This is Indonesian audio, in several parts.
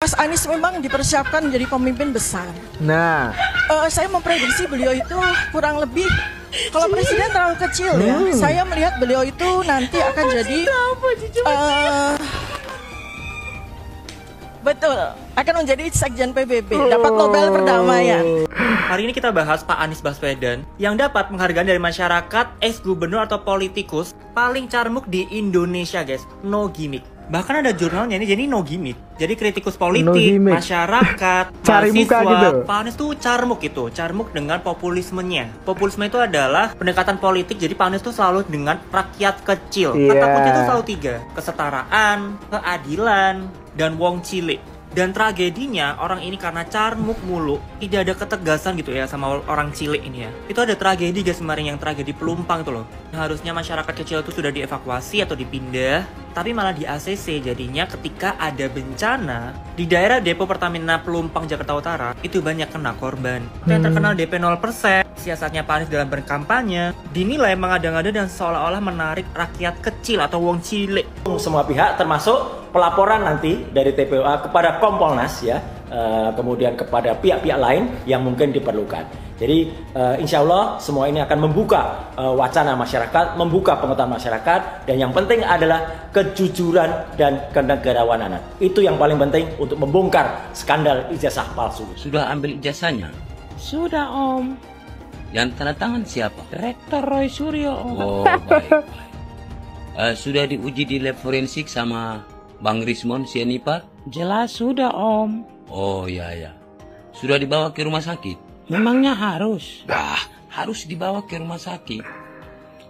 Mas Anies memang dipersiapkan menjadi pemimpin besar. Nah, saya memprediksi beliau itu kurang lebih, kalau presiden terlalu kecil ya. Saya melihat beliau itu nanti akan jadi betul, akan menjadi sekjen PBB, dapat Nobel Perdamaian. Hari ini kita bahas Pak Anies Baswedan yang dapat penghargaan dari masyarakat, ex-gubernur atau politikus paling carmuk di Indonesia, guys. No gimmick. Bahkan ada jurnalnya ini, jadi no gimmick. Jadi kritikus politik, masyarakat, cari muka gitu. Pak Anies tuh carmuk itu, carmuk dengan populismenya. Populisme itu adalah pendekatan politik, jadi Pak Anies tuh selalu dengan rakyat kecil. Kata kunci itu selalu 3, kesetaraan, keadilan, dan wong cilik. Dan tragedinya orang ini karena carmuk mulu, tidak ada ketegasan gitu ya sama orang cilik ini ya. Itu ada tragedi guys kemarin, yang tragedi Pelumpang itu loh. Nah, harusnya masyarakat kecil itu sudah dievakuasi atau dipindah, tapi malah di ACC. Jadinya ketika ada bencana di daerah depo Pertamina Pelumpang Jakarta Utara, itu banyak kena korban. Yang terkenal DP 0%, siasatnya Pak Anies dalam berkampanye dinilai mengada-ngada dan seolah-olah menarik rakyat kecil atau wong cilik. Semua pihak termasuk pelaporan nanti dari TPUA kepada Kompolnas ya, kemudian kepada pihak-pihak lain yang mungkin diperlukan. Jadi insya Allah semua ini akan membuka wacana masyarakat, membuka pengetahuan masyarakat, dan yang penting adalah kejujuran dan kenegarawanan. Itu yang paling penting untuk membongkar skandal ijazah palsu. Sudah ambil ijazahnya? Sudah, Om. Yang tanda tangan siapa? Rektor Roy Suryo, Om. Oh, baik. Sudah diuji di lab forensik sama Bang Rismon Sianipar? Jelas sudah, Om. Oh ya. Sudah dibawa ke rumah sakit? Memangnya harus? Harus dibawa ke rumah sakit.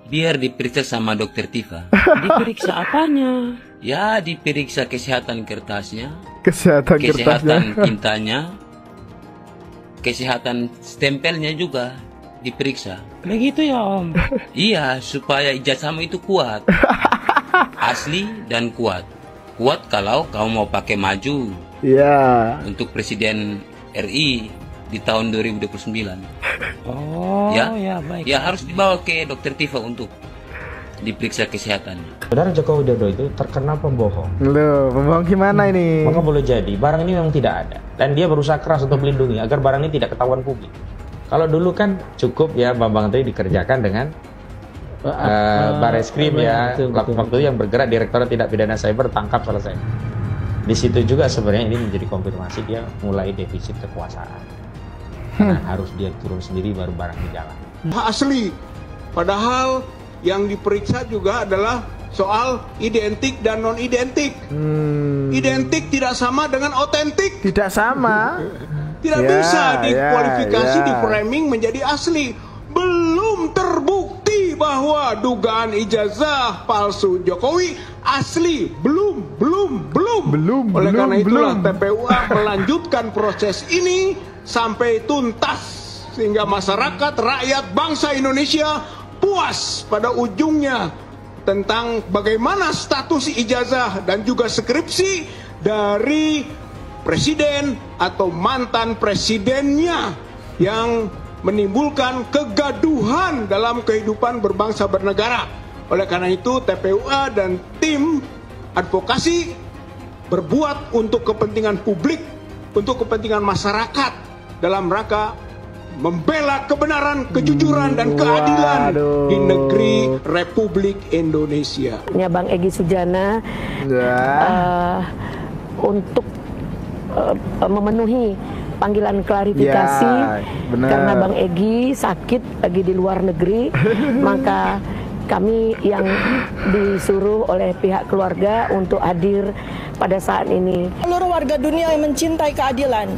Biar diperiksa sama dokter Tifa. Diperiksa apanya? Ya, diperiksa kesehatan kertasnya. Kesehatan tintanya. Kesehatan stempelnya juga diperiksa. Begitu ya, Om? Iya, supaya ijazahmu itu kuat. Asli dan kuat. Kuat kalau kamu mau pakai maju. Iya. Untuk Presiden RI di tahun 2029. Oh, ya baik. Ya harus dibawa ke dokter Tifa untuk diperiksa kesehatannya. Saudara Joko Widodo itu terkenal pembohong. Loh, pembohong gimana ini? Maka boleh jadi barang ini memang tidak ada, dan dia berusaha keras untuk melindungi agar barang ini tidak ketahuan publik. Kalau dulu kan cukup ya Bambang tadi dikerjakan dengan Bareskrim ya, waktu yang bergerak Direktorat Tindak Pidana Cyber, tangkap selesai. Di situ juga sebenarnya ini menjadi konfirmasi dia mulai defisit kekuasaan. Karena harus dia turun sendiri baru barang di jalan. Asli, padahal yang diperiksa juga adalah soal identik dan non identik. Identik tidak sama dengan otentik. Tidak sama. Tidak bisa dikualifikasi, di framing menjadi asli. Belum terbukti bahwa dugaan ijazah palsu Jokowi asli. Belum. Oleh karena itulah TPUA melanjutkan proses ini sampai tuntas, sehingga masyarakat, rakyat, bangsa Indonesia puas pada ujungnya tentang bagaimana status ijazah dan juga skripsi dari presiden atau mantan presidennya yang menimbulkan kegaduhan dalam kehidupan berbangsa bernegara. Oleh karena itu TPUA dan tim advokasi berbuat untuk kepentingan publik, untuk kepentingan masyarakat, dalam rangka membela kebenaran, kejujuran, dan keadilan di negeri Republik Indonesia. Ya, Bang Egy Sujana untuk memenuhi panggilan klarifikasi karena Bang Egy sakit lagi di luar negeri, maka kami yang disuruh oleh pihak keluarga untuk hadir pada saat ini. Seluruh warga dunia yang mencintai keadilan,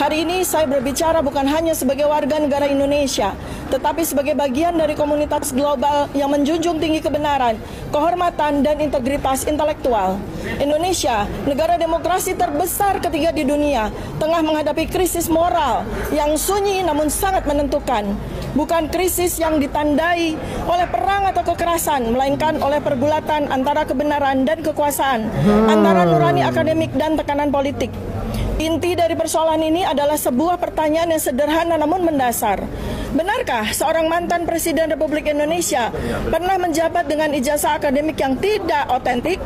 hari ini saya berbicara bukan hanya sebagai warga negara Indonesia, tetapi sebagai bagian dari komunitas global yang menjunjung tinggi kebenaran, kehormatan, dan integritas intelektual. Indonesia, negara demokrasi terbesar ketiga di dunia, tengah menghadapi krisis moral yang sunyi namun sangat menentukan. Bukan krisis yang ditandai oleh perang atau kekerasan, melainkan oleh pergulatan antara kebenaran dan kekuasaan, antara nurani akademik dan tekanan politik. Inti dari persoalan ini adalah sebuah pertanyaan yang sederhana namun mendasar. Benarkah seorang mantan Presiden Republik Indonesia pernah menjabat dengan ijazah akademik yang tidak otentik?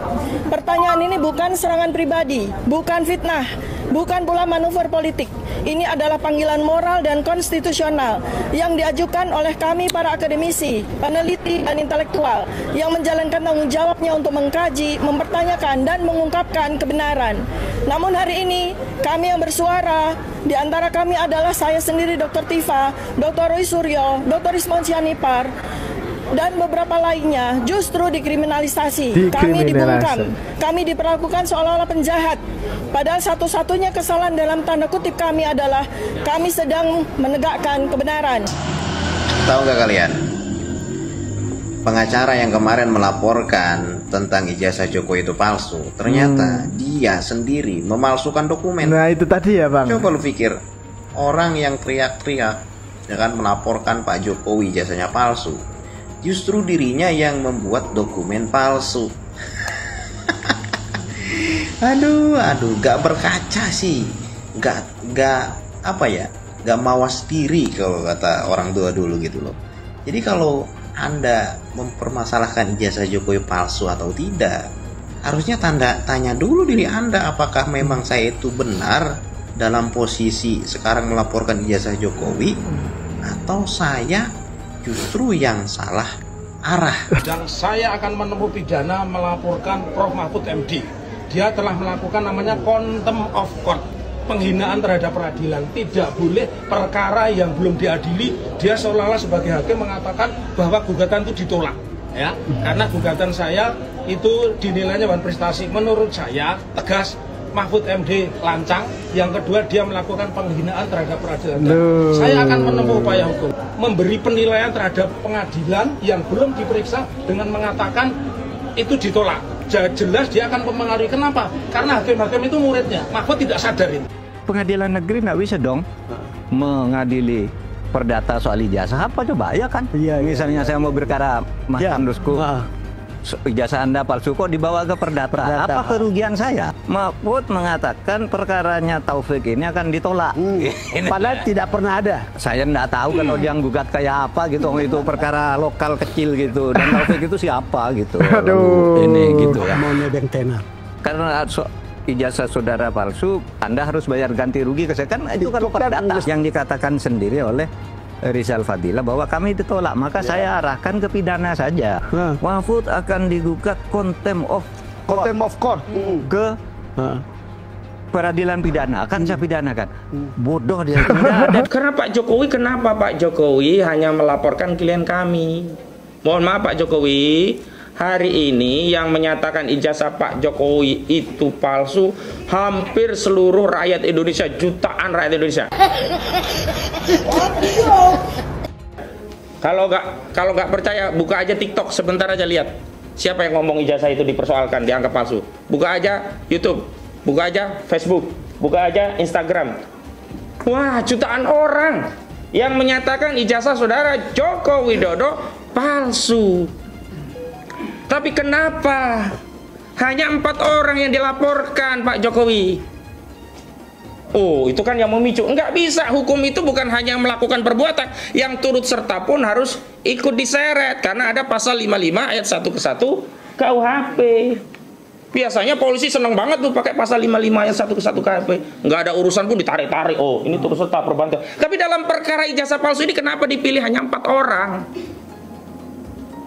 Pertanyaan ini bukan serangan pribadi, bukan fitnah, bukan pula manuver politik. Ini adalah panggilan moral dan konstitusional yang diajukan oleh kami para akademisi, peneliti, dan intelektual yang menjalankan tanggung jawabnya untuk mengkaji, mempertanyakan, dan mengungkapkan kebenaran. Namun hari ini, kami yang bersuara, di antara kami adalah saya sendiri, Dr. Tifa, Dr. Roy Suryo, Dr. Ismon Sianipar, dan beberapa lainnya justru dikriminalisasi. Kami dibungkam, kami diperlakukan seolah-olah penjahat. Padahal satu-satunya kesalahan dalam tanda kutip kami adalah kami sedang menegakkan kebenaran. Tahu nggak kalian? Pengacara yang kemarin melaporkan tentang ijazah Jokowi itu palsu, ternyata dia sendiri memalsukan dokumen. Nah itu tadi ya Bang. Coba lu pikir, orang yang teriak-teriak ya kan melaporkan Pak Jokowi ijazahnya palsu, justru dirinya yang membuat dokumen palsu. aduh, gak berkaca sih, gak apa ya, gak mawas diri kalau kata orang tua dulu gitu loh. Jadi kalau Anda mempermasalahkan ijazah Jokowi palsu atau tidak, harusnya tanya dulu diri Anda, apakah memang saya itu benar dalam posisi sekarang melaporkan ijazah Jokowi, atau saya justru yang salah arah. Dan saya akan menempuh pidana melaporkan Prof. Mahfud MD. Dia telah melakukan namanya contempt of court, penghinaan terhadap peradilan. Tidak boleh perkara yang belum diadili, dia seolah-olah sebagai hakim mengatakan bahwa gugatan itu ditolak. Ya, karena gugatan saya itu dinilainya bukan prestasi. Menurut saya tegas, Mahfud MD lancang. Yang kedua, dia melakukan penghinaan terhadap peradilan. Saya akan menempuh upaya hukum, memberi penilaian terhadap pengadilan yang belum diperiksa dengan mengatakan itu ditolak. Jelas dia akan mempengaruhi. Kenapa? Karena hakim-hakim itu muridnya. Mahfud tidak sadar itu. Pengadilan negeri nggak bisa dong mengadili perdata soal ijazah. Apa coba? Ya kan? Iya, misalnya saya mau berkara Mas Andusku, ijazah Anda palsu kok dibawa ke perdata. Apa kerugian saya? Mahfud mengatakan perkaranya Taufik ini akan ditolak. Padahal tidak pernah ada. Saya nggak tahu kan yang gugat kayak apa gitu. Itu perkara lokal kecil gitu. Dan Taufik itu siapa gitu. Aduh. Ini gitu ya. Mau nebeng tenar. Karena ijazah saudara palsu, Anda harus bayar ganti rugi ke saya. Kan itu kan perdata yang dikatakan sendiri oleh Rizal Fadila bahwa kami ditolak, maka saya arahkan ke pidana saja. Mahfud akan digugat contempt of court ke peradilan pidana, akan saya pidanakan. Bodoh dia. Karena Pak Jokowi, kenapa Pak Jokowi hanya melaporkan klien kami? Mohon maaf Pak Jokowi, hari ini yang menyatakan ijazah Pak Jokowi itu palsu hampir seluruh rakyat Indonesia, jutaan rakyat Indonesia. Kalau nggak percaya, buka aja TikTok sebentar aja, lihat siapa yang ngomong ijazah itu dipersoalkan, dianggap palsu. Buka aja YouTube, buka aja Facebook, buka aja Instagram. Wah, jutaan orang yang menyatakan ijazah saudara Joko Widodo palsu. Tapi kenapa hanya 4 orang yang dilaporkan Pak Jokowi? Oh, itu kan yang memicu. Enggak bisa, hukum itu bukan hanya melakukan perbuatan, yang turut serta pun harus ikut diseret. Karena ada pasal 55 ayat 1 ke 1 KUHP. Biasanya polisi senang banget tuh pakai pasal 55 ayat 1 ke 1 KUHP. Enggak ada urusan pun ditarik-tarik. Oh, ini turut serta perbuatan. Tapi dalam perkara ijazah palsu ini kenapa dipilih hanya 4 orang?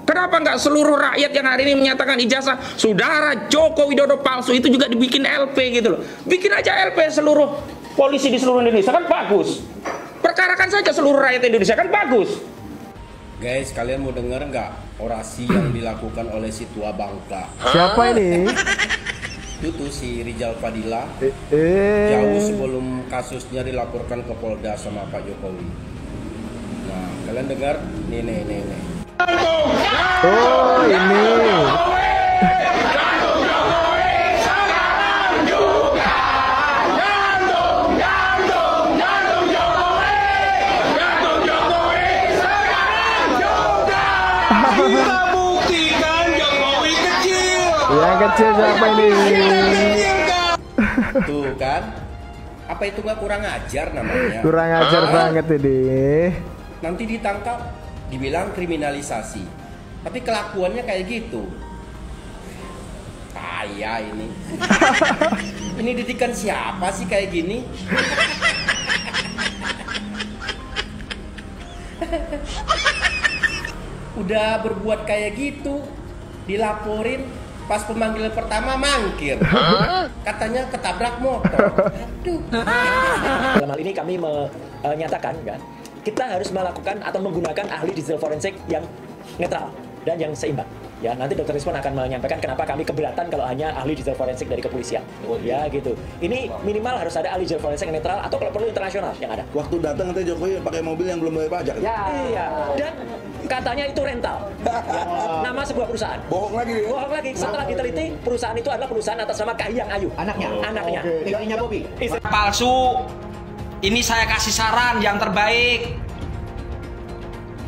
Kenapa nggak seluruh rakyat yang hari ini menyatakan ijazah saudara Joko Widodo palsu itu juga dibikin LP gitu loh? Bikin aja LP seluruh polisi di seluruh Indonesia, kan bagus. Perkarakan saja seluruh rakyat Indonesia, kan bagus. Guys, kalian mau dengar nggak orasi yang dilakukan oleh si tua bangka? Siapa ini? Itu tuh si Rizal Fadila. Jauh sebelum kasusnya dilaporkan ke Polda sama Pak Jokowi. Nah, kalian dengar? Nih. Oh, ini. Kita buktikan Jokowi kecil. Yang kecil siapa ini? Tuh kan? Apa itu nggak kurang ajar namanya? Kurang ajar banget ini. Nanti ditangkap, dibilang kriminalisasi, tapi kelakuannya kayak gitu. Kaya ini. Ini didikan siapa sih kayak gini? Udah berbuat kayak gitu, dilaporin, pas pemanggilan pertama mangkir. Katanya ketabrak motor. Aduh. Dalam hal ini kami menyatakan kan, kita harus melakukan atau menggunakan ahli digital forensik yang netral dan yang seimbang. Ya, nanti Dr. Rizwan akan menyampaikan kenapa kami keberatan kalau hanya ahli digital forensik dari kepolisian. Ya gitu. Ini minimal harus ada ahli digital forensik yang netral atau kalau perlu internasional yang ada. Waktu datang nanti Jokowi pakai mobil yang belum bayar pajak. Ya, iya. Dan katanya itu rental. Ya, nama sebuah perusahaan. Bohong lagi. Bohong lagi. Setelah diteliti, perusahaan itu adalah perusahaan atas nama Kahiyang Ayu. Anaknya. Anaknya. Istrinya Bobi. Palsu. Ini saya kasih saran yang terbaik.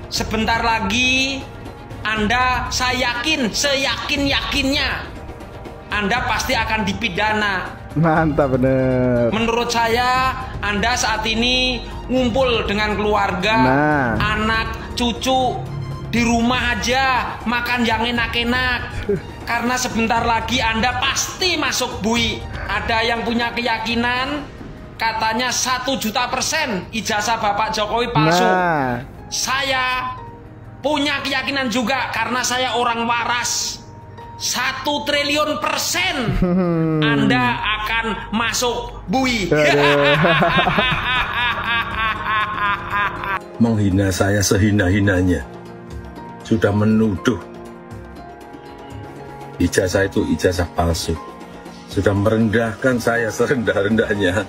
Sebentar lagi Anda, saya yakin, seyakin-yakinnya Anda pasti akan dipidana. Mantap bener. Menurut saya, Anda saat ini ngumpul dengan keluarga, anak, cucu, di rumah aja, makan yang enak-enak. Karena sebentar lagi Anda pasti masuk bui. Ada yang punya keyakinan, katanya 1.000.000% ijazah Bapak Jokowi palsu. Saya punya keyakinan juga karena saya orang waras. 1.000.000.000% Anda akan masuk bui. Menghina saya sehina-hinanya. Sudah menuduh ijazah itu ijazah palsu. Sudah merendahkan saya serendah-rendahnya.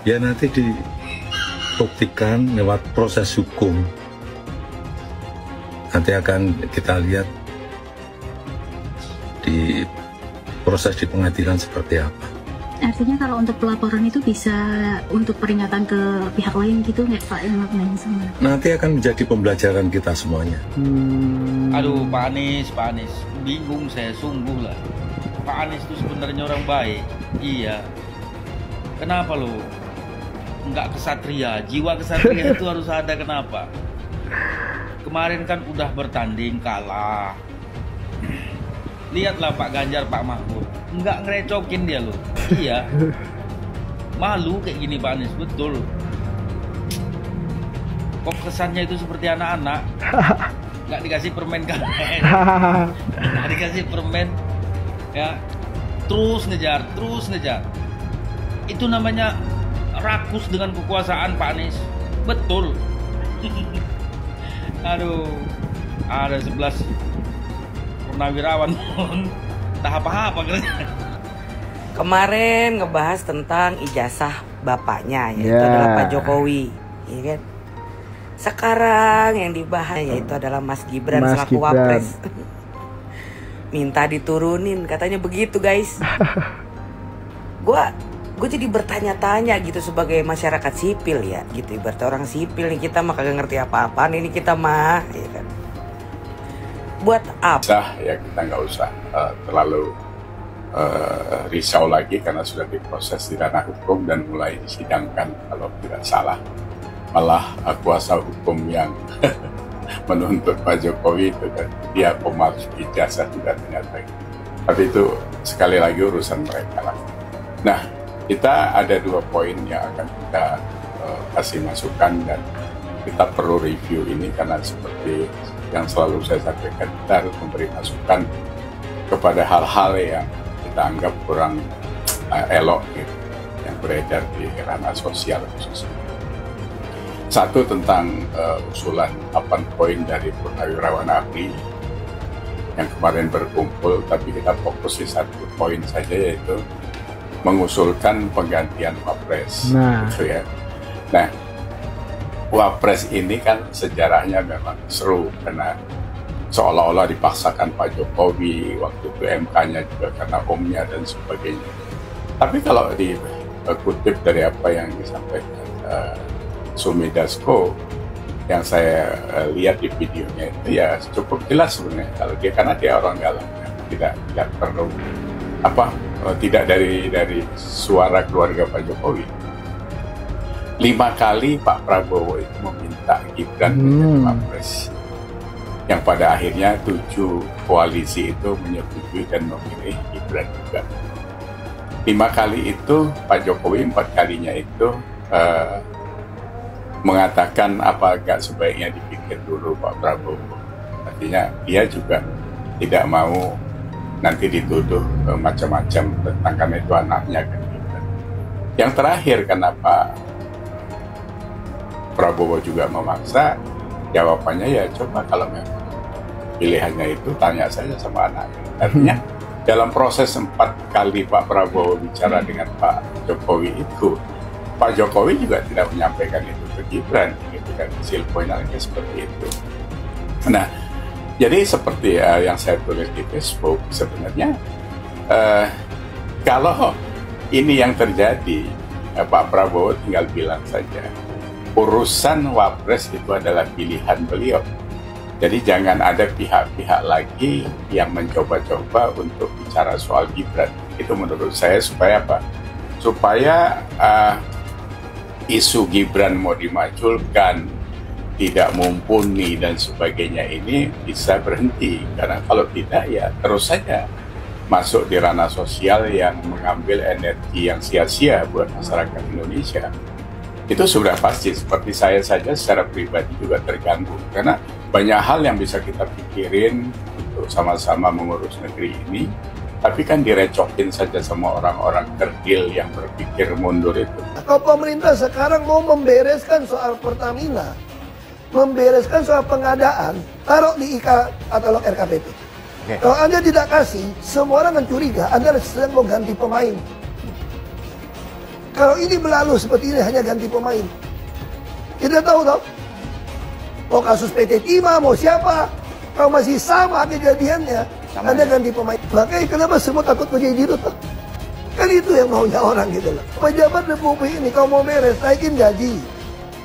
Ya nanti dibuktikan lewat proses hukum. Nanti akan kita lihat di proses di pengadilan seperti apa. Artinya kalau untuk pelaporan itu bisa untuk peringatan ke pihak lain gitu nggak Pak yang lain sama? Nanti akan menjadi pembelajaran kita semuanya. Aduh Pak Anies, bingung saya sungguh lah. Pak Anies itu sebenarnya orang baik, iya. Kenapa lo nggak kesatria? Jiwa kesatria itu harus ada, kenapa? Kemarin kan udah bertanding kalah. Lihatlah Pak Ganjar, Pak Mahfud, nggak ngerecokin dia loh. Iya, malu kayak gini Pak Anies, betul. Kok kesannya itu seperti anak-anak, nggak dikasih permen karet, nggak dikasih permen, ya terus ngejar. Itu namanya rakus dengan kekuasaan Pak Anies, betul. Aduh, ada 11 purnawirawan entah apa-apa katanya. Kemarin ngebahas tentang ijazah bapaknya, yaitu adalah Pak Jokowi, ya kan? Sekarang yang dibahas yaitu adalah Mas Gibran selaku Wapres. Minta diturunin, katanya begitu guys. Gue jadi bertanya-tanya gitu sebagai masyarakat sipil ya, gitu ibarat orang sipil nih, kita mah kagak ngerti apa-apaan ini kita mah, ya kan. Buat apa? Ya kita nggak usah terlalu risau lagi karena sudah diproses di ranah hukum dan mulai disidangkan kalau tidak salah. Malah kuasa hukum yang menuntut Pak Jokowi itu kan dia pemalsu ijazah juga ternyata. Tapi itu sekali lagi urusan mereka lah. Nah, kita ada 2 poin yang akan kita kasih masukan dan kita perlu review ini karena seperti yang selalu saya sampaikan, kita harus memberi masukan kepada hal-hal yang kita anggap kurang elok gitu, yang beredar di ranah sosial khususnya. Satu tentang usulan 8 poin dari Purnawirawan ABRI yang kemarin berkumpul, tapi kita fokus di 1 poin saja, yaitu mengusulkan penggantian Wapres. Gitu ya. Nah, Wapres ini kan sejarahnya memang seru karena seolah-olah dipaksakan Pak Jokowi, waktu itu MK-nya juga karena omnya dan sebagainya. Tapi kalau dikutip dari apa yang disampaikan Sumi Dasko, yang saya lihat di videonya itu ya cukup jelas sebenarnya kalau dia, karena dia orang dalam, tidak perlu tidak dari suara keluarga Pak Jokowi. 5 kali Pak Prabowo itu meminta Gibran menjadi Wapres, yang pada akhirnya 7 koalisi itu menyetujui dan memilih Gibran juga. 5 kali itu Pak Jokowi 4 kalinya itu mengatakan apa agak sebaiknya dipikir dulu Pak Prabowo. Artinya dia juga tidak mau nanti dituduh macam-macam tentang karena itu anaknya kan. Yang terakhir kenapa Prabowo juga memaksa, jawabannya ya coba kalau memang pilihannya itu tanya saja sama anaknya. Artinya dalam proses 4 kali Pak Prabowo bicara dengan Pak Jokowi itu, Pak Jokowi juga tidak menyampaikan itu ke Gibran, gitu kan, hasil poinnya seperti itu. Nah, jadi seperti yang saya tulis di Facebook, sebenarnya kalau ini yang terjadi, Pak Prabowo tinggal bilang saja, urusan Wapres itu adalah pilihan beliau. Jadi jangan ada pihak-pihak lagi yang mencoba-coba untuk bicara soal Gibran. Itu menurut saya supaya apa? Supaya isu Gibran mau dimaculkan, tidak mumpuni dan sebagainya ini bisa berhenti. Karena kalau tidak ya terus saja masuk di ranah sosial yang mengambil energi yang sia-sia buat masyarakat Indonesia. Itu sudah pasti, seperti saya saja secara pribadi juga terganggu. Karena banyak hal yang bisa kita pikirin untuk sama-sama mengurus negeri ini, tapi kan direcokin saja sama orang-orang kerdil yang berpikir mundur itu. Kalau pemerintah sekarang mau membereskan soal Pertamina, membereskan soal pengadaan, taruh di katalog RKPP. Kalau Anda tidak kasih, semua orang akan curiga Anda sedang mau ganti pemain. Kalau ini berlalu seperti ini hanya ganti pemain. Kita tahu toh, mau kasus PT Timah, mau siapa, kalau masih sama kejadiannya, Anda ganti pemain. Makanya kenapa semua takut menjadi dirut toh? Kan itu yang maunya orang gitu loh. Pejabat Republik ini kalau mau beres, naikin gaji.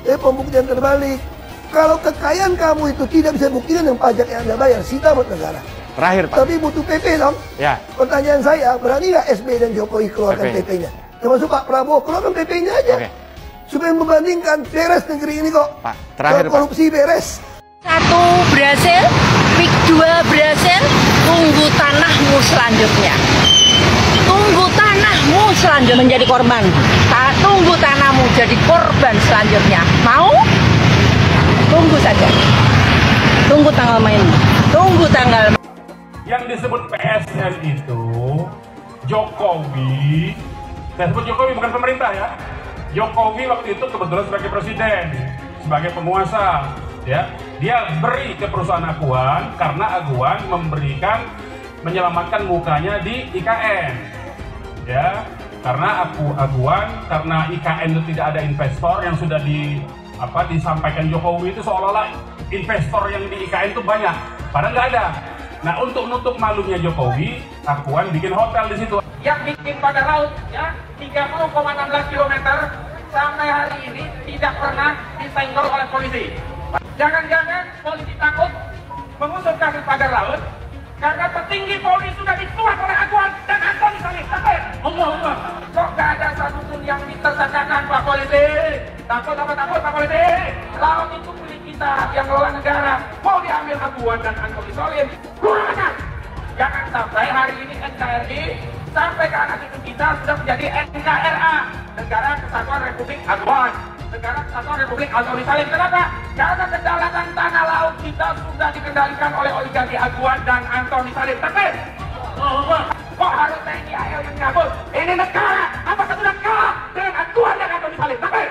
Pembuktian terbalik. Kalau kekayaan kamu itu tidak bisa buktikan dengan pajak yang Anda bayar, sita buat negara. Terakhir Pak. Tapi butuh PP dong. Ya. Pertanyaan saya, berani nggak SBY dan Jokowi keluarkan PP-nya? Termasuk Pak Prabowo, keluarkan PP-nya aja. Supaya membandingkan, beres negeri ini kok. Pak, terakhir korupsi beres. 1 berhasil, PIK 2 berhasil, tunggu tanahmu selanjutnya. Tunggu tanahmu selanjutnya menjadi korban. Tunggu tanahmu jadi korban selanjutnya. Mau? Tunggu saja. Tunggu tanggal main. Tunggu tanggal. Yang disebut PSN itu Jokowi. Saya sebut Jokowi bukan pemerintah ya. Jokowi waktu itu kebetulan sebagai presiden, sebagai penguasa, ya. Dia beri ke perusahaan Aguan karena Aguan menyelamatkan mukanya di IKN, ya. Karena Aguan, karena IKN itu tidak ada investor yang sudah disampaikan Jokowi itu seolah-olah investor yang di IKN itu banyak, padahal nggak ada. Nah, untuk nutup malunya Jokowi, Aguan bikin hotel di situ. Yang bikin pada laut, ya, 30,16 km sampai hari ini tidak pernah disenggol oleh polisi. Jangan-jangan polisi takut mengusut kasus pagar laut karena petinggi Polri sudah dituas oleh Aguan dan Antoni Salim. Allah, kok gak ada satupun yang ditersangkakan Pak Polisi? Takut apa takut Pak Polisi? Laut itu milik kita yang ngelola negara, mau diambil Aguan dan Antoni Salim. Kurang ajar. Jangan sampai hari ini NKRI sampai ke anak cucu kita sudah menjadi NKRA, Negara Kesatuan Republik Aguan, Negara Kesatuan Republik Antoni Salim. Kenapa? Karena kedaulatan tanah laut kita sudah dikendalikan oleh oligarki Aguan dan Antoni Salim. Tapi kok harus TNI AL yang nyabut? Ini negara, apakah sudah kalah dengan Aguan dan Antoni Salim? Tapi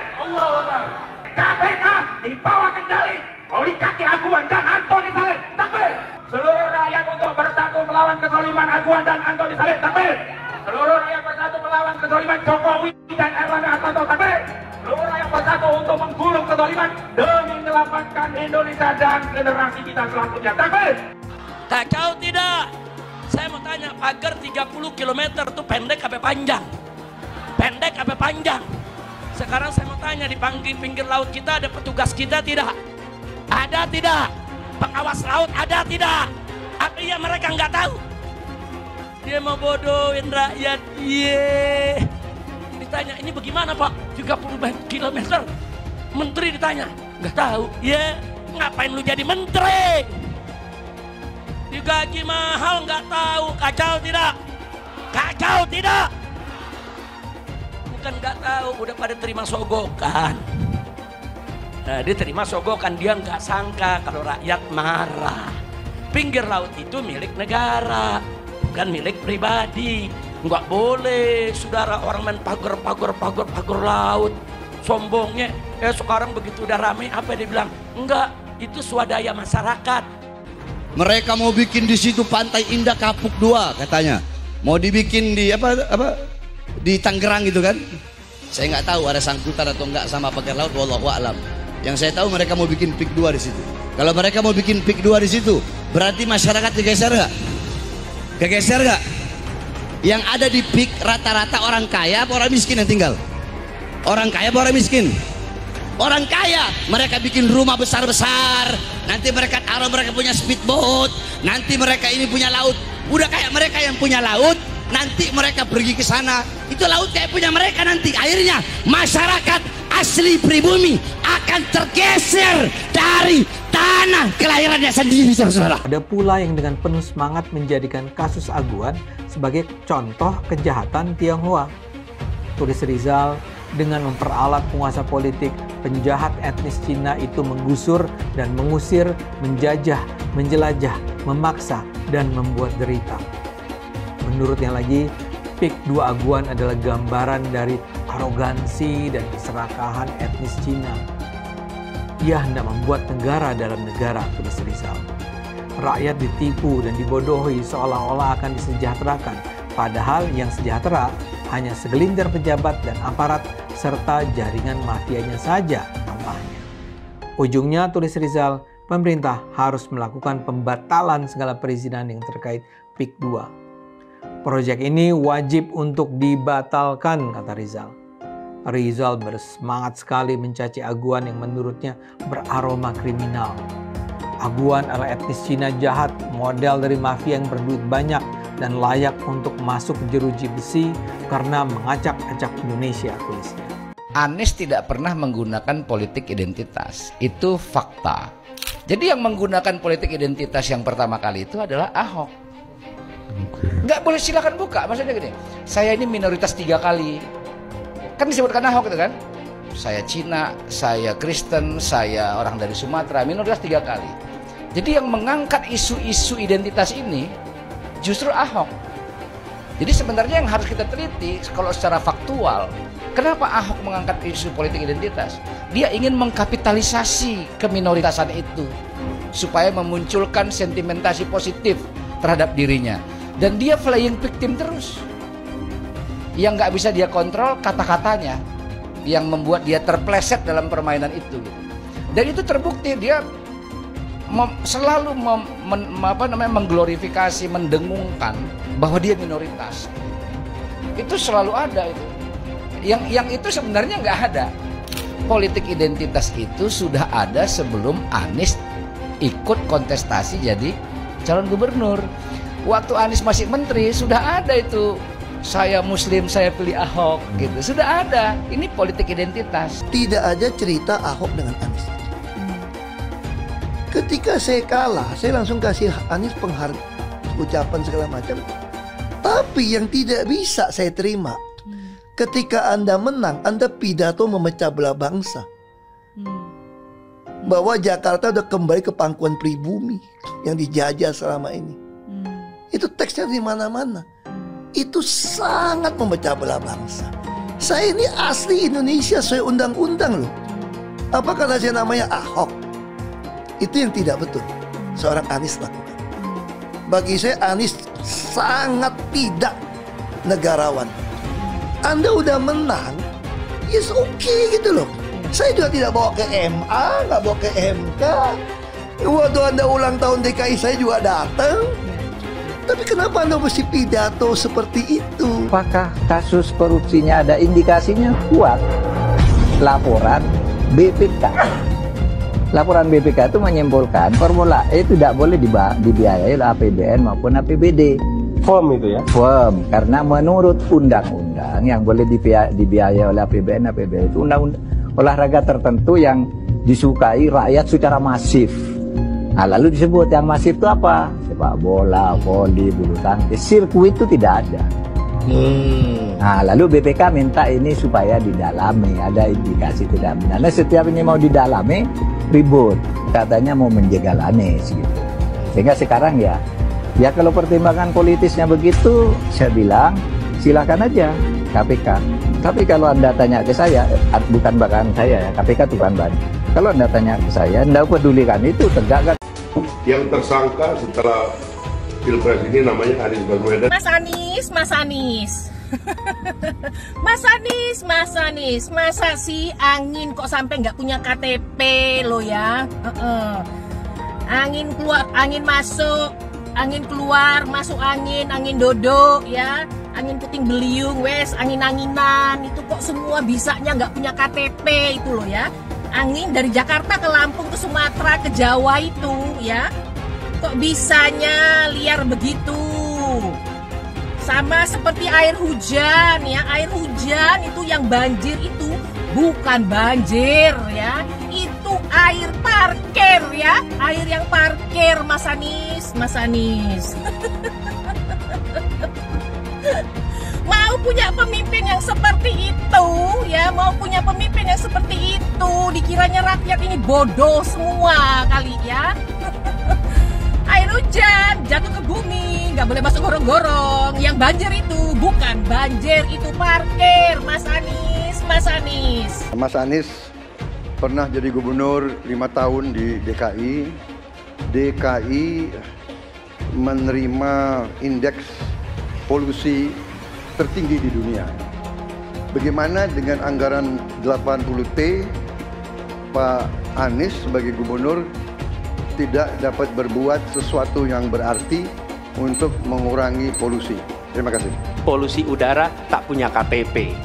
KPK di bawah kendali oligarki Aguan dan Antoni Salim. Tapi seluruh rakyat untuk bersatu melawan kezaliman Aguan dan Antoni Salim. Tapi seluruh rakyat bersatu melawan kezaliman Jokowi dan Erlangga Hartarto. Tapi seluruh rakyat bersatu untuk menggulung kezaliman demi menyelamatkan Indonesia dan generasi kita selanjutnya. Tapi kacau tidak? Saya mau tanya, pagar 30 km itu pendek apa panjang? Pendek apa panjang? Sekarang saya mau tanya, di pinggir laut kita ada petugas kita tidak? Ada tidak? Pengawas laut ada tidak? Apa iya mereka nggak tahu? Dia mau bodohin rakyat. Ditanya, ini bagaimana Pak? 30 km. Menteri ditanya, nggak tahu. Ngapain lu jadi menteri? Digaji mahal nggak tahu. Kacau tidak? Kacau tidak? kan nggak tahu, udah pada terima sogokan. Nah, dia terima sogokan, dia nggak sangka kalau rakyat marah. Pinggir laut itu milik negara, bukan milik pribadi. Nggak boleh, saudara, orang main pagar laut. Sombongnya, sekarang begitu udah rame, apa dia bilang? Enggak, itu swadaya masyarakat. Mereka mau bikin di situ Pantai Indah Kapuk 2 katanya. Mau dibikin di di Tangerang gitu kan? Saya nggak tahu ada sangkutan atau enggak sama pagar laut, wallahu a'lam. Yang saya tahu mereka mau bikin PIK 2 di situ. Kalau mereka mau bikin PIK 2 di situ, berarti masyarakat kegeser nggak? Kegeser nggak? Yang ada di PIK rata-rata orang kaya apa orang miskin yang tinggal? Orang kaya apa orang miskin? Orang kaya, mereka bikin rumah besar-besar, nanti mereka taruh mereka punya speedboat, nanti mereka ini punya laut. Udah kayak mereka yang punya laut, nanti mereka pergi ke sana, itu laut kayak punya mereka nanti. Akhirnya masyarakat asli pribumi akan tergeser dari tanah kelahirannya sendiri, saudara. Ada pula yang dengan penuh semangat menjadikan kasus Aguan sebagai contoh kejahatan Tionghoa. Tulis Rizal, dengan memperalat penguasa politik, penjahat etnis Cina itu menggusur dan mengusir, menjajah, menjelajah, memaksa, dan membuat derita. Menurutnya lagi, PIK 2 Aguan adalah gambaran dari arogansi dan keserakahan etnis Cina. Ia hendak membuat negara dalam negara, tulis Rizal. Rakyat ditipu dan dibodohi seolah-olah akan disejahterakan, padahal yang sejahtera hanya segelintir pejabat dan aparat serta jaringan mafianya saja tambahnya. Ujungnya, tulis Rizal, pemerintah harus melakukan pembatalan segala perizinan yang terkait PIK 2. Proyek ini wajib untuk dibatalkan, kata Rizal. Rizal bersemangat sekali mencaci Aguan yang menurutnya beraroma kriminal. Aguan adalah etnis Cina jahat, model dari mafia yang berduit banyak dan layak untuk masuk jeruji besi karena mengacak-acak Indonesia, tulisnya. Anies tidak pernah menggunakan politik identitas, itu fakta. Jadi yang menggunakan politik identitas yang pertama kali itu adalah Ahok. Nggak boleh, silakan buka, maksudnya gini, saya ini minoritas 3 kali. Kan disebutkan Ahok itu kan? Saya Cina, saya Kristen, saya orang dari Sumatera, minoritas 3 kali. Jadi yang mengangkat isu-isu identitas ini justru Ahok. Jadi sebenarnya yang harus kita teliti kalau secara faktual, kenapa Ahok mengangkat isu politik identitas? Dia ingin mengkapitalisasi keminoritasan itu supaya memunculkan sentimentasi positif terhadap dirinya. Dan dia playing victim terus. Yang nggak bisa dia kontrol kata-katanya, yang membuat dia terpleset dalam permainan itu. Dan itu terbukti, dia selalu mengglorifikasi, mendengungkan bahwa dia minoritas. Itu selalu ada itu. Yang itu sebenarnya nggak ada. Politik identitas itu sudah ada sebelum Anies ikut kontestasi jadi calon gubernur. Waktu Anies masih menteri sudah ada itu. Saya Muslim, saya pilih Ahok, gitu. Sudah ada. Ini politik identitas. Tidak ada cerita Ahok dengan Anies. Ketika saya kalah, saya langsung kasih Anies penghargaan, ucapan segala macam. Tapi yang tidak bisa saya terima, ketika Anda menang, Anda pidato memecah belah bangsa. Bahwa Jakarta udah kembali ke pangkuan pribumi yang dijajah selama ini. Itu teksnya di mana-mana. Itu sangat memecah belah bangsa. Saya ini asli Indonesia sesuai undang-undang loh. Apa karena saya namanya Ahok? Itu yang tidak betul seorang Anies lakukan. Bagi saya Anies sangat tidak negarawan. Anda udah menang, yes okay gitu loh. Saya juga tidak bawa ke MA, nggak bawa ke MK. Waktu Anda ulang tahun DKI saya juga datang. Tapi kenapa Anda mesti pidato seperti itu? Apakah kasus korupsinya ada indikasinya kuat? Laporan BPK. Laporan BPK itu menyimpulkan Formula E tidak boleh dibiayai oleh APBN maupun APBD. Firm itu ya? Firm, karena menurut undang-undang yang boleh dibiayai oleh APBN, APBD itu undang-undang olahraga tertentu yang disukai rakyat secara masif. Nah, lalu disebut yang masif itu apa? Sepak bola, voli, bulu tangkis, sirkuit itu tidak ada. Nah, lalu BPK minta ini supaya didalami, ada indikasi tidak benar. Nah, setiap ini mau didalami, ribut. Katanya mau menjegal Anies gitu. Sehingga sekarang ya kalau pertimbangan politisnya begitu, saya bilang silakan aja KPK. Tapi kalau Anda tanya ke saya, bukan bahkan saya ya, KPK bukan bahan. Kalau Anda tanya ke saya, Anda pedulikan itu tegakkan. Yang tersangka setelah Pilpres ini namanya Anies Baswedan. Mas Anies, Mas Anies. Mas Anies, masa sih angin kok sampai nggak punya KTP lo ya? Angin keluar, angin masuk, angin keluar, masuk angin dodo ya, angin puting beliung, wes angin-anginan itu kok semua bisanya nggak punya KTP itu lo ya? Angin dari Jakarta ke Lampung ke Sumatera ke Jawa itu ya, kok bisanya liar begitu? Sama seperti air hujan ya, air hujan itu yang banjir itu bukan banjir ya, itu air parkir ya, air yang parkir Mas Anies, Mas Anies. Mau punya pemimpin yang seperti itu ya, mau punya pemimpin yang seperti itu, dikiranya rakyat ini bodoh semua kali ya. Air hujan jatuh ke bumi, nggak boleh masuk gorong-gorong. Yang banjir itu bukan banjir, itu parkir, Mas Anies, Mas Anies. Mas Anies pernah jadi gubernur 5 tahun di DKI. DKI menerima indeks polusi tertinggi di dunia. Bagaimana dengan anggaran 80T, Pak Anies sebagai gubernur tidak dapat berbuat sesuatu yang berarti untuk mengurangi polusi. Terima kasih. Polusi udara tak punya KTP,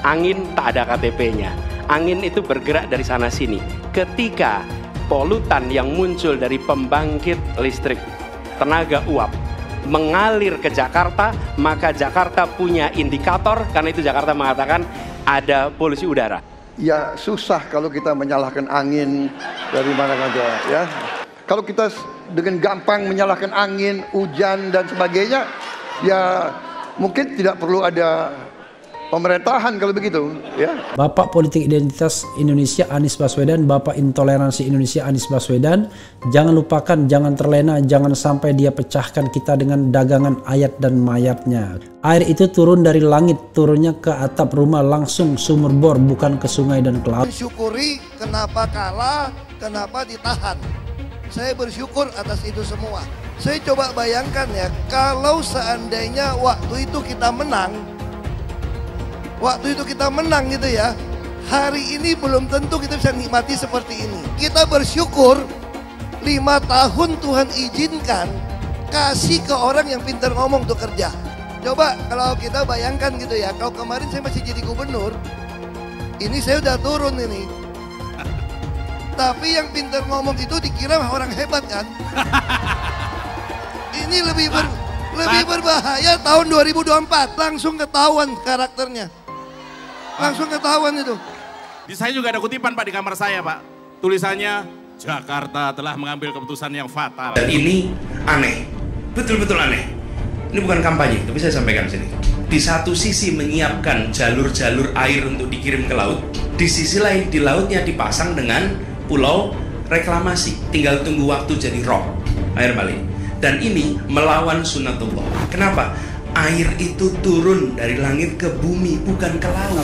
angin tak ada KTP-nya. Angin itu bergerak dari sana sini. Ketika polutan yang muncul dari pembangkit listrik tenaga uap mengalir ke Jakarta, maka Jakarta punya indikator, karena itu Jakarta mengatakan ada polusi udara. Ya susah kalau kita menyalahkan angin dari mana saja ya. Kalau kita dengan gampang menyalahkan angin, hujan dan sebagainya, ya mungkin tidak perlu ada pemerintahan kalau begitu ya. Bapak Politik Identitas Indonesia Anies Baswedan, Bapak Intoleransi Indonesia Anies Baswedan, jangan lupakan, jangan terlena, jangan sampai dia pecahkan kita dengan dagangan ayat dan mayatnya. Air itu turun dari langit, turunnya ke atap rumah langsung sumur bor, bukan ke sungai dan ke laut. Syukuri kenapa kalah, kenapa ditahan. Saya bersyukur atas itu semua. Saya coba bayangkan ya, kalau seandainya waktu itu kita menang, gitu ya, hari ini belum tentu kita bisa nikmati seperti ini. Kita bersyukur 5 tahun Tuhan izinkan kasih ke orang yang pintar ngomong untuk kerja. Coba kalau kita bayangkan gitu ya, kalau kemarin saya masih jadi gubernur, ini saya udah turun ini. Tapi yang pintar ngomong itu dikira orang hebat kan? Ini lebih berbahaya tahun 2024, langsung ketahuan karakternya. Langsung ketahuan itu. Di saya juga ada kutipan Pak di kamar saya Pak. Tulisannya, Jakarta telah mengambil keputusan yang fatal. Dan ini aneh, betul-betul aneh. Ini bukan kampanye, tapi saya sampaikan sini. Di satu sisi menyiapkan jalur-jalur air untuk dikirim ke laut, di sisi lain di lautnya dipasang dengan pulau reklamasi, tinggal tunggu waktu jadi rob, air balik. Dan ini melawan sunatullah. Kenapa? Air itu turun dari langit ke bumi, bukan ke laut.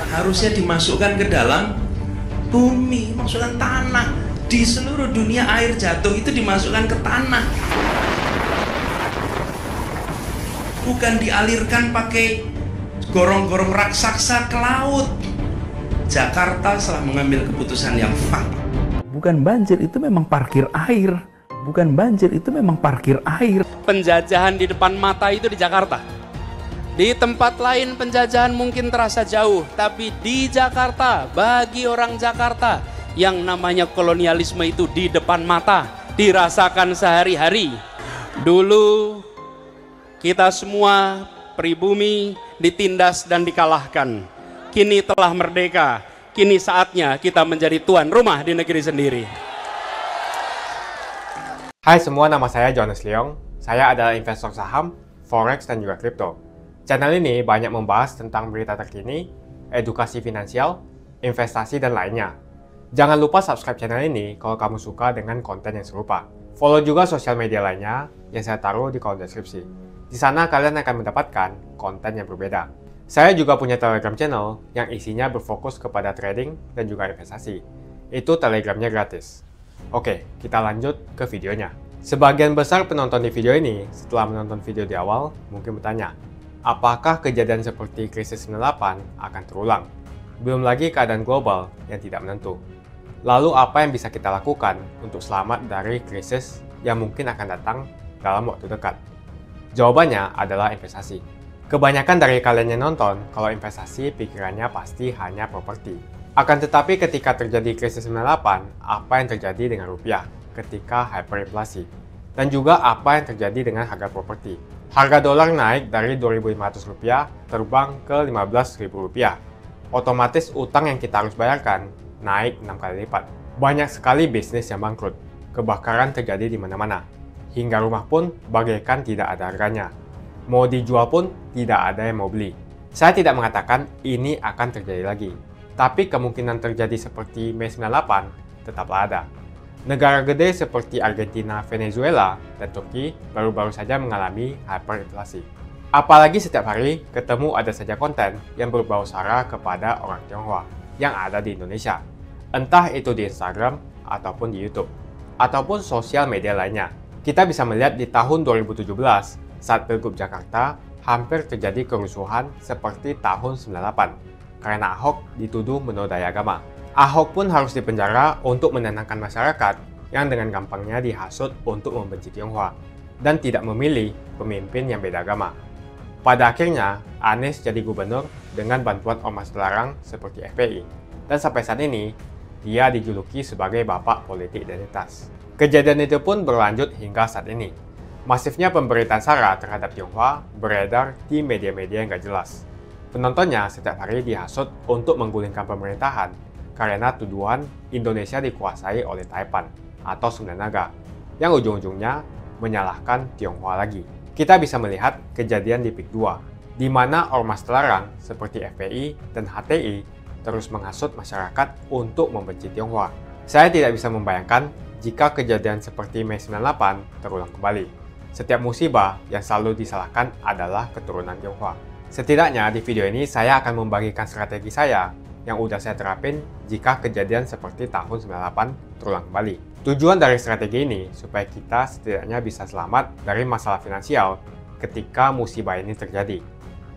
Harusnya dimasukkan ke dalam bumi, masukkan tanah. Di seluruh dunia air jatuh itu dimasukkan ke tanah, bukan dialirkan pakai gorong-gorong raksasa ke laut. Jakarta telah mengambil keputusan yang fatal. Bukan banjir, itu memang parkir air. Bukan banjir, itu memang parkir air. Penjajahan di depan mata itu di Jakarta. Di tempat lain penjajahan mungkin terasa jauh, tapi di Jakarta, bagi orang Jakarta, yang namanya kolonialisme itu di depan mata, dirasakan sehari-hari. Dulu kita semua pribumi ditindas dan dikalahkan. Kini telah merdeka, kini saatnya kita menjadi tuan rumah di negeri sendiri. Hai semua, nama saya Jonas Leong. Saya adalah investor saham. forex, dan juga kripto. Channel ini banyak membahas tentang berita terkini, edukasi finansial, investasi, dan lainnya. Jangan lupa subscribe channel ini kalau kamu suka dengan konten yang serupa. Follow juga sosial media lainnya yang saya taruh di kolom deskripsi. Di sana kalian akan mendapatkan konten yang berbeda. Saya juga punya Telegram channel yang isinya berfokus kepada trading dan juga investasi. Itu Telegramnya gratis. Oke, kita lanjut ke videonya. Sebagian besar penonton di video ini setelah menonton video di awal mungkin bertanya, apakah kejadian seperti krisis 98 akan terulang? Belum lagi keadaan global yang tidak menentu. Lalu apa yang bisa kita lakukan untuk selamat dari krisis yang mungkin akan datang dalam waktu dekat? Jawabannya adalah investasi. Kebanyakan dari kalian yang nonton, kalau investasi pikirannya pasti hanya properti. Akan tetapi ketika terjadi krisis 98, apa yang terjadi dengan rupiah ketika hyperinflasi? Dan juga apa yang terjadi dengan harga properti? Harga dolar naik dari Rp2.500 terbang ke Rp15.000. Otomatis utang yang kita harus bayarkan naik 6 kali lipat. Banyak sekali bisnis yang bangkrut. Kebakaran terjadi di mana-mana. Hingga rumah pun bagaikan tidak ada harganya. Mau dijual pun tidak ada yang mau beli. Saya tidak mengatakan ini akan terjadi lagi. Tapi kemungkinan terjadi seperti Mei 98 tetaplah ada. Negara gede seperti Argentina, Venezuela, dan Turki baru-baru saja mengalami hyperinflasi. Apalagi setiap hari ketemu ada saja konten yang berbau sara kepada orang Tionghoa yang ada di Indonesia. Entah itu di Instagram, ataupun di YouTube, ataupun sosial media lainnya. Kita bisa melihat di tahun 2017, saat Pilgub Jakarta, hampir terjadi kerusuhan seperti tahun 98, karena Ahok dituduh menodai agama. Ahok pun harus dipenjara untuk menenangkan masyarakat yang dengan gampangnya dihasut untuk membenci Tionghoa, dan tidak memilih pemimpin yang beda agama. Pada akhirnya, Anies jadi gubernur dengan bantuan ormas terlarang seperti FPI, dan sampai saat ini, dia dijuluki sebagai bapak politik identitas. Kejadian itu pun berlanjut hingga saat ini. Masifnya pemberitaan sara terhadap Tionghoa beredar di media-media yang gak jelas. Penontonnya setiap hari dihasut untuk menggulingkan pemerintahan karena tuduhan Indonesia dikuasai oleh Taipan atau Sunda Naga, yang ujung-ujungnya menyalahkan Tionghoa lagi. Kita bisa melihat kejadian di PIK 2, di mana ormas terlarang seperti FPI dan HTI terus menghasut masyarakat untuk membenci Tionghoa. Saya tidak bisa membayangkan jika kejadian seperti Mei 98 terulang kembali. Setiap musibah yang selalu disalahkan adalah keturunan Tionghoa. Setidaknya di video ini saya akan membagikan strategi saya yang udah saya terapin jika kejadian seperti tahun 98 terulang kembali. Tujuan dari strategi ini supaya kita setidaknya bisa selamat dari masalah finansial ketika musibah ini terjadi.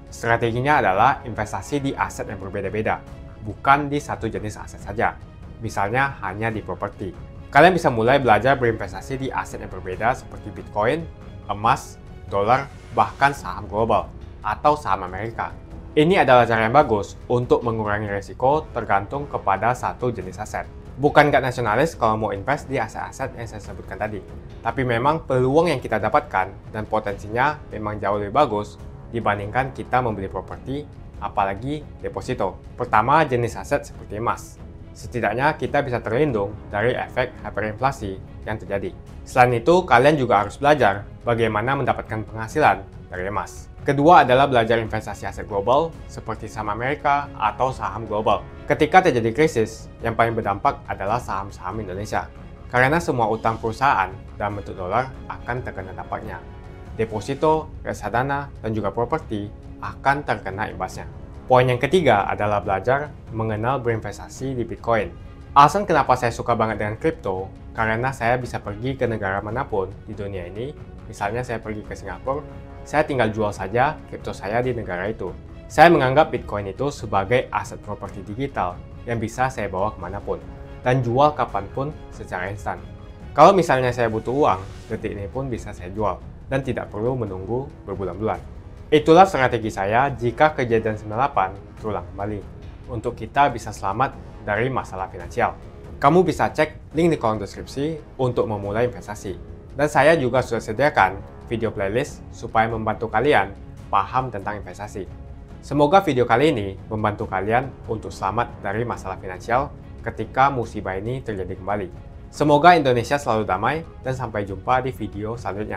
Strateginya adalah investasi di aset yang berbeda-beda, bukan di satu jenis aset saja, misalnya hanya di properti. Kalian bisa mulai belajar berinvestasi di aset yang berbeda seperti Bitcoin, emas, dolar, bahkan saham global atau saham Amerika. Ini adalah cara yang bagus untuk mengurangi risiko tergantung kepada satu jenis aset. Bukan nggak nasionalis kalau mau invest di aset-aset yang saya sebutkan tadi, tapi memang peluang yang kita dapatkan dan potensinya memang jauh lebih bagus dibandingkan kita membeli properti, apalagi deposito. Pertama, jenis aset seperti emas. Setidaknya kita bisa terlindung dari efek hyperinflasi yang terjadi. Selain itu, kalian juga harus belajar bagaimana mendapatkan penghasilan dari emas. Kedua adalah belajar investasi aset global seperti saham Amerika atau saham global. Ketika terjadi krisis, yang paling berdampak adalah saham-saham Indonesia. Karena semua utang perusahaan dalam bentuk dolar akan terkena dampaknya. Deposito, reksadana, dan juga properti akan terkena imbasnya. Poin yang ketiga adalah belajar mengenal berinvestasi di Bitcoin. Alasan kenapa saya suka banget dengan kripto, karena saya bisa pergi ke negara manapun di dunia ini. Misalnya saya pergi ke Singapura, saya tinggal jual saja kripto saya di negara itu. Saya menganggap Bitcoin itu sebagai aset properti digital yang bisa saya bawa kemanapun dan jual kapanpun secara instan. Kalau misalnya saya butuh uang, detik ini pun bisa saya jual dan tidak perlu menunggu berbulan-bulan. Itulah strategi saya jika kejadian 98 terulang kembali, untuk kita bisa selamat dari masalah finansial. Kamu bisa cek link di kolom deskripsi untuk memulai investasi. Dan saya juga sudah sediakan video playlist supaya membantu kalian paham tentang investasi. Semoga video kali ini membantu kalian untuk selamat dari masalah finansial ketika musibah ini terjadi kembali. Semoga Indonesia selalu damai dan sampai jumpa di video selanjutnya.